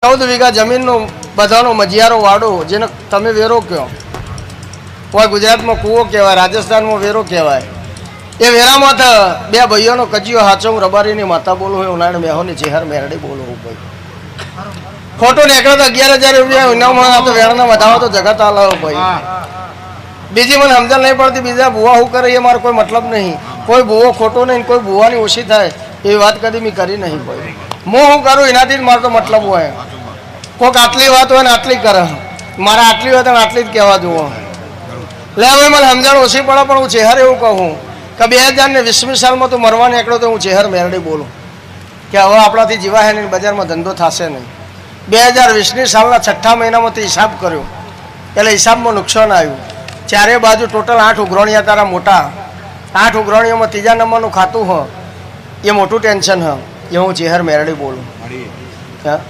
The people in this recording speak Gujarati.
14 વીઘા જમીનનો બધાનો મજિયારો વાડો જેને તમે વેરો કહો, કોઈ ગુજરાતમાં કૂવો કહેવાય, રાજસ્થાનમાં વેરો કહેવાય. એ વેરામાં બે ભાઈઓનો કજિયો હાચો હું રબારીની માતા બોલું હોય, ઉનાળે મેહોની ચેહર મેરડી બોલું હું ભાઈ. ખોટો નીકળે તો 11,000 રૂપિયા ઇનામમાં તો વેણના વધાવો તો જગત આલાવો ભાઈ. બીજી મને સમજણ નહીં પડતી, બીજા ભૂવા શું કરે એ મારો કોઈ મતલબ નહીં. કોઈ ભૂવો ખોટો નહીં, કોઈ ભૂવાની ઓછી થાય એવી વાત કદી મેં કરી નહીં ભાઈ. હું શું કરું એનાથી જ મારો તો મતલબ હોય. કોઈક આટલી વાત હોય ને આટલી કરે, મારા આટલી હોય તો આટલી જ કહેવા જુઓ. લે હવે મને સમજણ ઓછી પડે, પણ હું ચેહર એવું કહું કે 2020મી સાલમાં તો મરવા નીકળ્યો તો હું ચેહર મેરડી બોલું કે હવે આપણાથી જીવાય નહીં, બજારમાં ધંધો થશે નહીં. 2020ની સાલના 6ઠા મહિનામાંથી હિસાબ કર્યો એટલે હિસાબમાં નુકસાન આવ્યું. ચારે બાજુ ટોટલ 8 ઉઘરાણીયા તારા મોટા, 8 ઉઘરાણીઓમાં 3જા નંબરનું ખાતું હ, એ મોટું ટેન્શન હ. એ હું ચેહર મેરડી બોલું. હા.